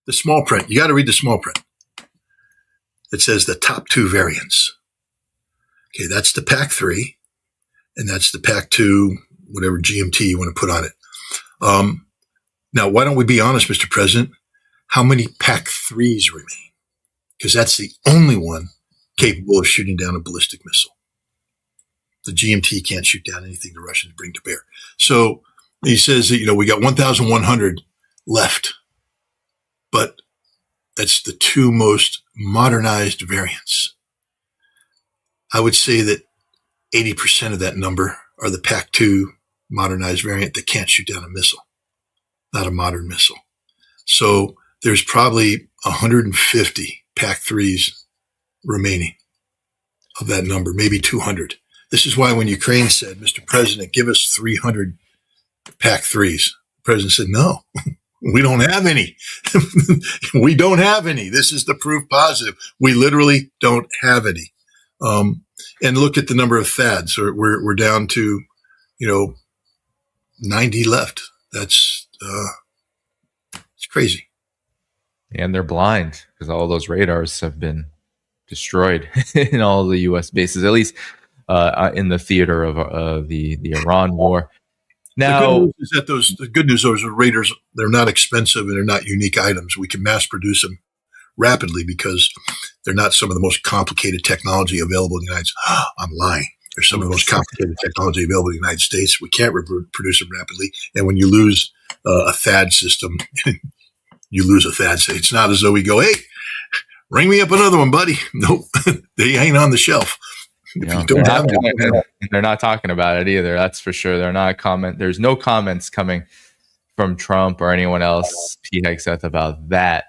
the small print. You got to read the small print. It says the top 2 variants. Okay, that's the PAC-3, and that's the PAC-2, whatever GMT you want to put on it. Now, why don't we be honest, Mr. President? How many PAC-3s remain? Because that's the only one capable of shooting down a ballistic missile. The GMT can't shoot down anything the Russians bring to bear. So he says that, we got 1,100 left, but that's the 2 most modernized variants. I would say that 80% of that number are the PAC-2 modernized variant that can't shoot down a missile, not a modern missile. So there's probably 150 PAC-3s remaining of that number, maybe 200. This is why when Ukraine said, Mr. President, give us 300 PAC-3s, the president said, no, we don't have any. We don't have any. This is the proof positive. We literally don't have any. And look at the number of THAADs. We're down to, 90 left. That's it's crazy. And they're blind because all those radars have been destroyed in all the U.S. bases, at least in the theater of the Iran war. Now, the good news is those radars, they're not expensive and they're not unique items. We can mass produce them rapidly because they're not some of the most complicated technology available in the United States. I'm lying. They're some of the most complicated technology available in the United States. We can't produce them rapidly. And when you lose a THAAD system, you lose a THAAD system. It's not as though we go, hey, ring me up another one, buddy. Nope. They ain't on the shelf. They're not talking about it either. That's for sure. There's no comments coming from Trump or anyone else, Pete Hegseth, about that.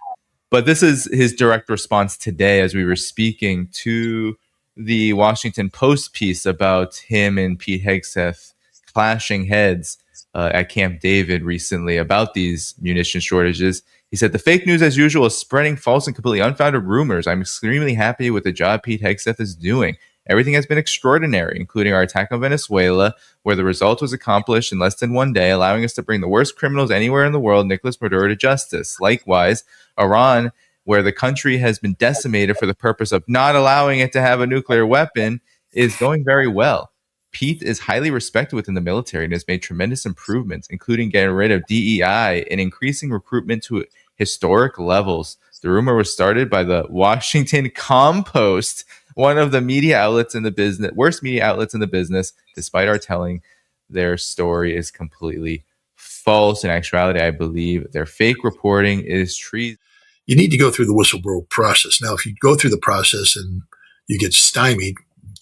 But this is his direct response today as we were speaking to the Washington Post piece about him and Pete Hegseth clashing heads at Camp David recently about these munition shortages. He said, the fake news, as usual, is spreading false and completely unfounded rumors. I'm extremely happy with the job Pete Hegseth is doing. Everything has been extraordinary, including our attack on Venezuela, where the result was accomplished in less than 1 day, allowing us to bring the worst criminals anywhere in the world, Nicolas Maduro, to justice. Likewise, Iran, where the country has been decimated for the purpose of not allowing it to have a nuclear weapon, is going very well. Pete is highly respected within the military and has made tremendous improvements, including getting rid of DEI and increasing recruitment to historic levels. The rumor was started by the Washington Compost, one of the media outlets in the business, worst media outlets in the business. Despite our telling, their story is completely false. In actuality, I believe their fake reporting is treason. You need to go through the whistleblower process. Now, if you go through the process and you get stymied,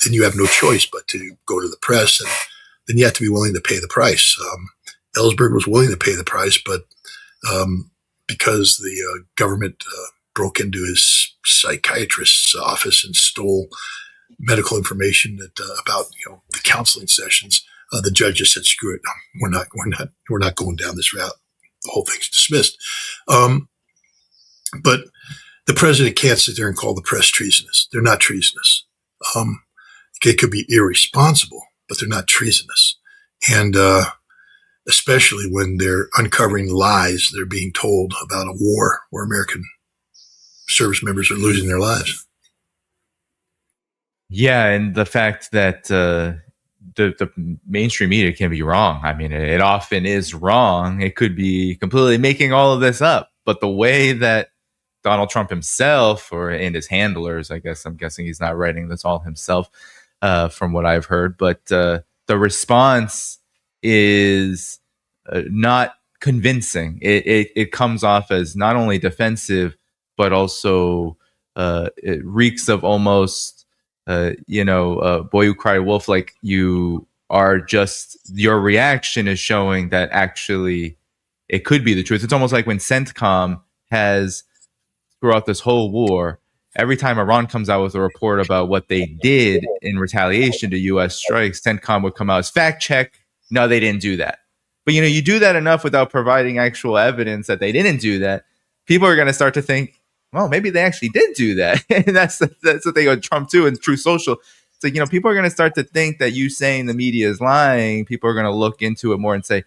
then you have no choice but to go to the press, and then you have to be willing to pay the price. Ellsberg was willing to pay the price, but because the government broke into his psychiatrist's office and stole medical information about the counseling sessions, the judge just said, "Screw it, we're not going down this route." The whole thing's dismissed. But the president can't sit there and call the press treasonous. They're not treasonous. They could be irresponsible, but they're not treasonous. And especially when they're uncovering lies they're being told about a war where American service members are losing their lives. Yeah, and the fact that the mainstream media can be wrong. I mean, it often is wrong. It could be completely making all of this up. But the way that Donald Trump himself and his handlers, I'm guessing he's not writing this all himself from what I've heard, but the response is not convincing. It comes off as not only defensive, but also it reeks of almost, boy who cried wolf, like you are just, your reaction is showing that actually it could be the truth. It's almost like when CENTCOM has, throughout this whole war, every time Iran comes out with a report about what they did in retaliation to U.S. strikes, CENTCOM would come out as fact check. No, they didn't do that. But, you do that enough without providing actual evidence that they didn't do that. People are going to start to think, well, maybe they actually did do that. And that's the thing with Trump, too, and Truth Social. It's like, people are going to start to think that you saying the media is lying. People are going to look into it more and say,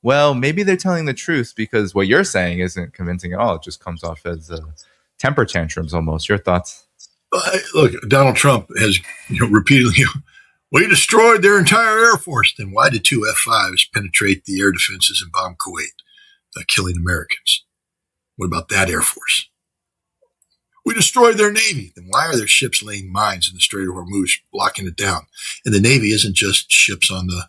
well, maybe they're telling the truth because what you're saying isn't convincing at all. It just comes off as temper tantrums almost. Your thoughts? Look, Donald Trump has repeatedly, we destroyed their entire Air Force. Then why did two F-5s penetrate the air defenses and bomb Kuwait, killing Americans? What about that Air Force? We destroyed their Navy. Then why are their ships laying mines in the Strait of Hormuz, blocking it down? And the Navy isn't just ships on the,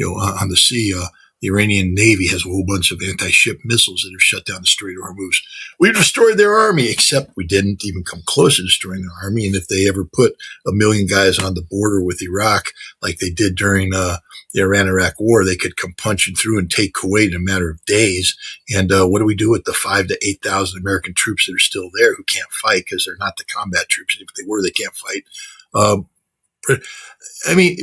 on the sea. The Iranian Navy has a whole bunch of anti-ship missiles that have shut down the Strait of Hormuz. We destroyed their army, except we didn't even come close to destroying their army. And if they ever put 1 million guys on the border with Iraq, like they did during the Iran-Iraq war, they could come punching through and take Kuwait in a matter of days. And what do we do with the 5,000 to 8,000 American troops that are still there who can't fight because they're not the combat troops? If they were, they can't fight. I mean,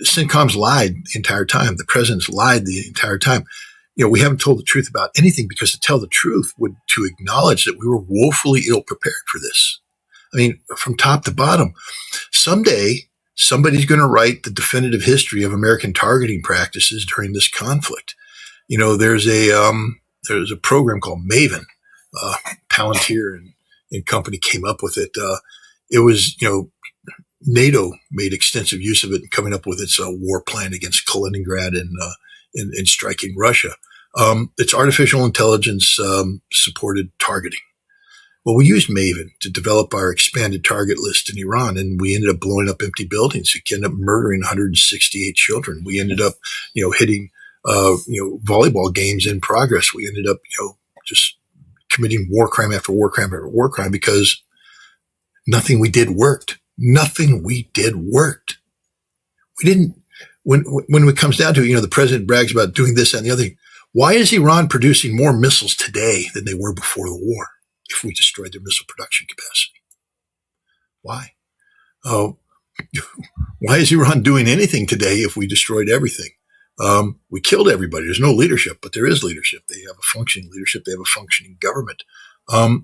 CENTCOM's lied the entire time. The president's lied the entire time. We haven't told the truth about anything, because to tell the truth would to acknowledge that we were woefully ill prepared for this. I mean, from top to bottom. Someday, somebody's going to write the definitive history of American targeting practices during this conflict. There's a program called Maven. Palantir and company came up with it. It was, NATO made extensive use of it in coming up with its war plan against Kaliningrad and striking Russia. It's artificial intelligence supported targeting. Well, we used Maven to develop our expanded target list in Iran, and we ended up blowing up empty buildings. We ended up murdering 168 children. We ended up, hitting, volleyball games in progress. We ended up, just committing war crime after war crime after war crime because nothing we did worked. Nothing we did worked. We didn't, when it comes down to it, the president brags about doing this and the other thing. Why is Iran producing more missiles today than they were before the war if we destroyed their missile production capacity? Why? Why is Iran doing anything today if we destroyed everything? We killed everybody. There's no leadership, but there is leadership. They have a functioning leadership. They have a functioning government. We're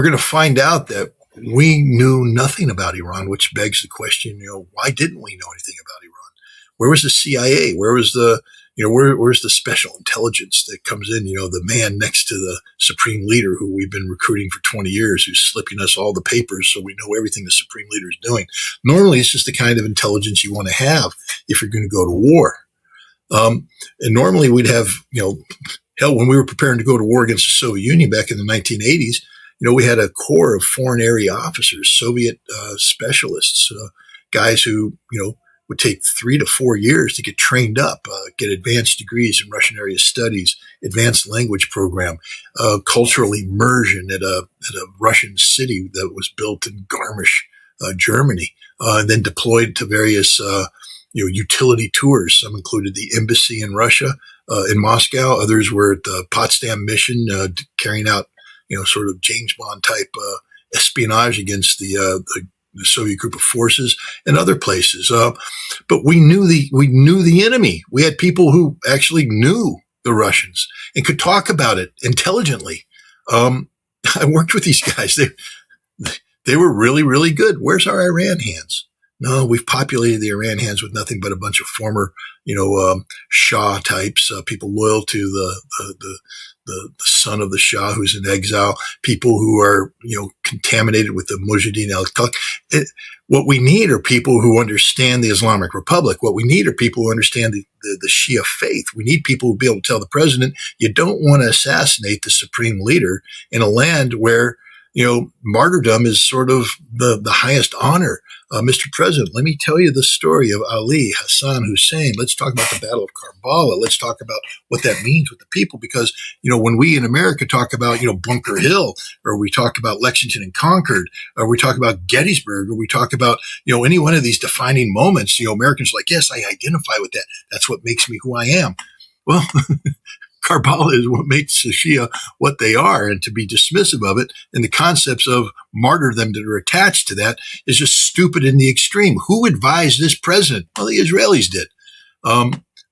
going to find out that we knew nothing about Iran, which begs the question, why didn't we know anything about Iran? Where was the CIA? Where was the, where's the special intelligence that comes in, the man next to the supreme leader who we've been recruiting for 20 years, who's slipping us all the papers so we know everything the supreme leader is doing. Normally, it's just the kind of intelligence you want to have if you're going to go to war. And normally we'd have, hell, when we were preparing to go to war against the Soviet Union back in the 1980s, we had a corps of foreign area officers, Soviet specialists, guys who, would take 3 to 4 years to get trained up, get advanced degrees in Russian area studies, advanced language program, cultural immersion at a Russian city that was built in Garmisch, Germany, and then deployed to various, utility tours. Some included the embassy in Russia, in Moscow. Others were at the Potsdam mission, carrying out, sort of James Bond type espionage against the Soviet group of forces and other places. But we knew the enemy. We had people who actually knew the Russians and could talk about it intelligently. I worked with these guys. They were really, really good. Where's our Iran hands? No, we've populated the Iran hands with nothing but a bunch of former, Shah types, people loyal to the son of the Shah who's in exile, people who are, contaminated with the Mujahideen al-Qaeda. What we need are people who understand the Islamic Republic. What we need are people who understand the Shia faith. We need people who be able to tell the president, you don't want to assassinate the supreme leader in a land where, martyrdom is sort of the highest honor. Mr. President, let me tell you the story of Ali, Hassan, Hussein. Let's talk about the Battle of Karbala. Let's talk about what that means with the people. Because, when we in America talk about, Bunker Hill, or we talk about Lexington and Concord, or we talk about Gettysburg, or we talk about, any one of these defining moments, Americans are like, yes, I identify with that. That's what makes me who I am. Well, Karbala is what makes the Shia what they are, and to be dismissive of it and the concepts of martyrdom that are attached to that is just stupid in the extreme. Who advised this president? Well, the Israelis did.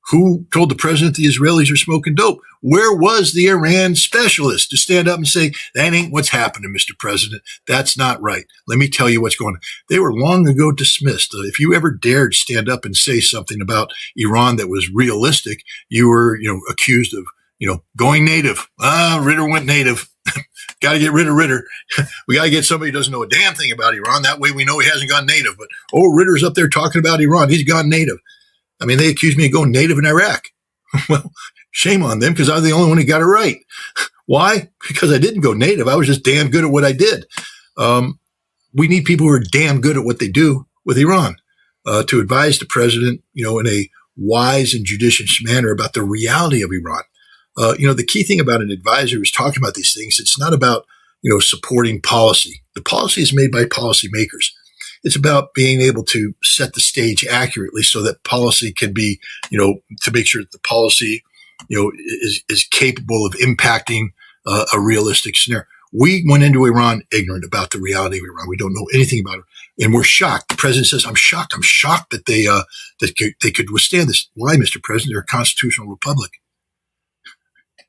Who told the president the Israelis are smoking dope? Where was the Iran specialist to stand up and say, that ain't what's happening, Mr. President? That's not right. Let me tell you what's going on. They were long ago dismissed. If you ever dared stand up and say something about Iran that was realistic, you were, accused of, going native. Ritter went native. Got to get rid of Ritter. We got to get somebody who doesn't know a damn thing about Iran. That way we know he hasn't gone native. But, Ritter's up there talking about Iran. He's gone native. I mean, they accused me of going native in Iraq. Well, shame on them because I'm the only one who got it right. Why? Because I didn't go native. I was just damn good at what I did. We need people who are damn good at what they do with Iran to advise the president, in a wise and judicious manner about the reality of Iran. The key thing about an advisor who's talking about these things, it's not about, supporting policy. The policy is made by policymakers. It's about being able to set the stage accurately so that policy can be, to make sure that the policy, is capable of impacting a realistic scenario. We went into Iran ignorant about the reality of Iran. We don't know anything about it, and we're shocked. The president says, "I'm shocked. I'm shocked that they could withstand this." Why, Mr. President? They're a constitutional republic.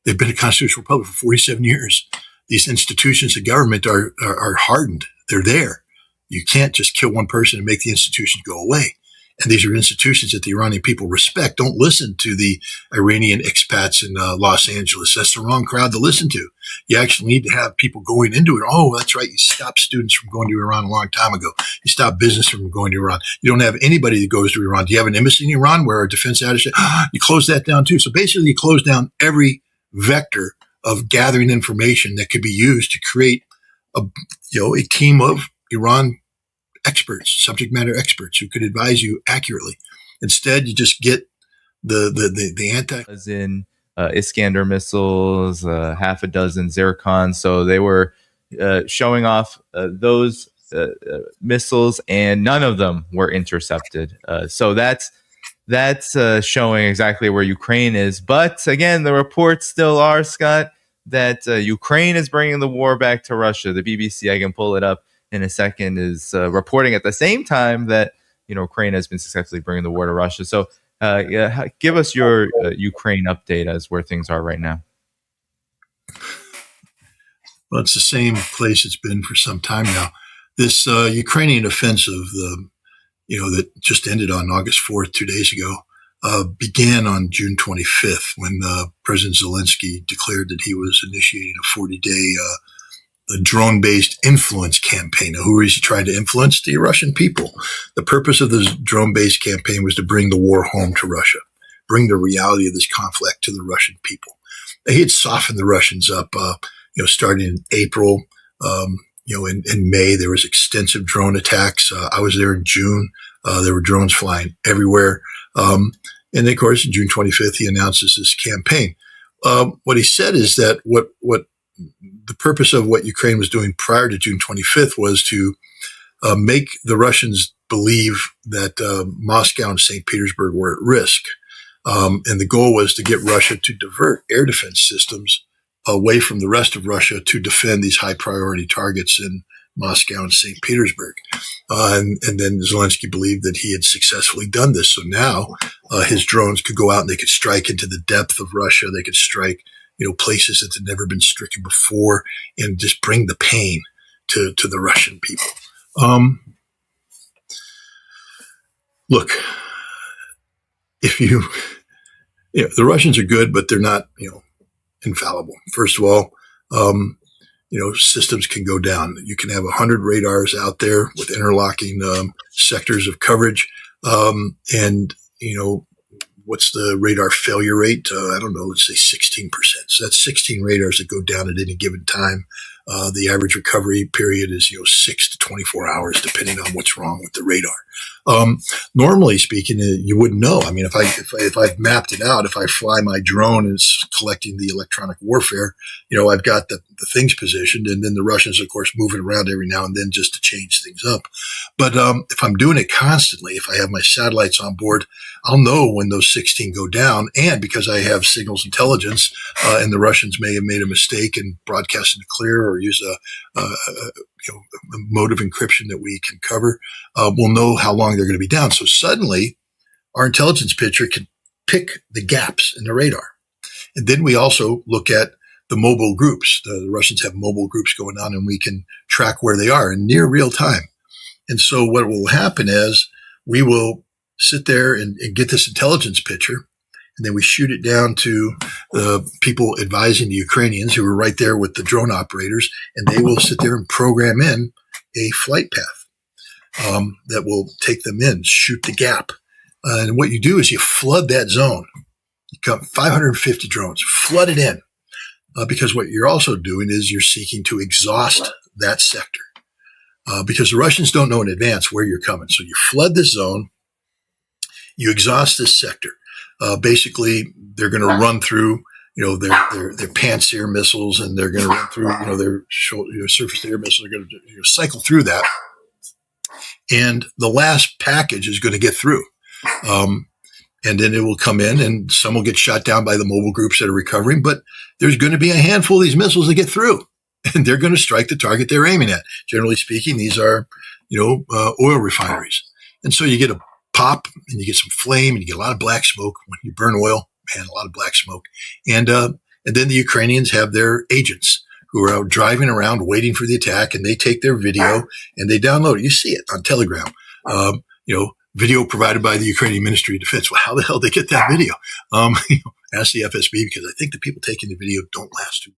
They've been a constitutional republic for 47 years. These institutions of government are hardened. They're there. You can't just kill one person and make the institutions go away. And these are institutions that the Iranian people respect. Don't listen to the Iranian expats in Los Angeles. That's the wrong crowd to listen to. You actually need to have people going into it. Oh, that's right. You stopped students from going to Iran a long time ago. You stopped business from going to Iran. You don't have anybody that goes to Iran. Do you have an embassy in Iran where our defense attaché? You close that down too. So basically you close down every vector of gathering information that could be used to create a team of Iran experts, subject matter experts who could advise you accurately. Instead, you just get the anti. As in Iskander missiles, half a dozen Zircon. So they were showing off those missiles, and none of them were intercepted. So that's showing exactly where Ukraine is. But again, the reports still are, Scott, that Ukraine is bringing the war back to Russia. The BBC, I can pull it up in a second, is reporting at the same time that Ukraine has been successfully bringing the war to Russia. So give us your Ukraine update as where things are right now. Well, it's the same place it's been for some time now. This Ukrainian offensive, that just ended on August 4th, 2 days ago, began on June 25th when President Zelensky declared that he was initiating a 40-day drone-based influence campaign. Now, who is he trying to influence? The Russian people. The purpose of this drone-based campaign was to bring the war home to Russia, bring the reality of this conflict to the Russian people. He had softened the Russians up, starting in April. In May, there was extensive drone attacks. I was there in June. There were drones flying everywhere. And then, of course, on June 25th, he announces this campaign. What he said is that what the purpose of what Ukraine was doing prior to June 25th was to make the Russians believe that Moscow and St. Petersburg were at risk. And the goal was to get Russia to divert air defense systems away from the rest of Russia to defend these high priority targets in Moscow and St. Petersburg. And then Zelensky believed that he had successfully done this. So now his drones could go out and they could strike into the depth of Russia. They could strike places that had never been stricken before and just bring the pain to the Russian people. Look, the Russians are good, but they're not, infallible. First of all, systems can go down. You can have 100 radars out there with interlocking sectors of coverage. What's the radar failure rate? I don't know, let's say 16%. So that's 16 radars that go down at any given time. The average recovery period is, 6 to 24 hours, depending on what's wrong with the radar. Normally speaking, you wouldn't know. I mean, if I've mapped it out, if I fly my drone and it's collecting the electronic warfare, I've got the things positioned, and then the Russians, of course, move it around every now and then just to change things up. But if I'm doing it constantly, if I have my satellites on board, I'll know when those 16 go down. And because I have signals intelligence, and the Russians may have made a mistake in broadcasting it clear or use a mode of encryption that we can cover, we'll know how long they're going to be down. So suddenly our intelligence picture can pick the gaps in the radar. And then we also look at the mobile groups. The Russians have mobile groups going on, and we can track where they are in near real time. And so what will happen is we will sit there and get this intelligence picture, and then we shoot it down to the people advising the Ukrainians who are right there with the drone operators, and they will sit there and program in a flight path that will take them in, shoot the gap. And what you do is you flood that zone. You got 550 drones, flood it in, because what you're also doing is you're seeking to exhaust that sector, because the Russians don't know in advance where you're coming. So you flood this zone, you exhaust this sector. Basically, they're going to run through, their Pantsir missiles, and they're going to run through, their surface-to-air missiles. They're going to cycle through that, and the last package is going to get through. And then it will come in, and some will get shot down by the mobile groups that are recovering. But there's going to be a handful of these missiles that get through, and they're going to strike the target they're aiming at. Generally speaking, these are, oil refineries. And so you get a pop, and you get some flame, and you get a lot of black smoke. When you burn oil, man, a lot of black smoke. And then the Ukrainians have their agents who are out driving around waiting for the attack, and they take their video and they download it. You see it on Telegram. Video provided by the Ukrainian Ministry of Defense. Well, how the hell did they get that video? Ask the FSB, because I think the people taking the video don't last too long.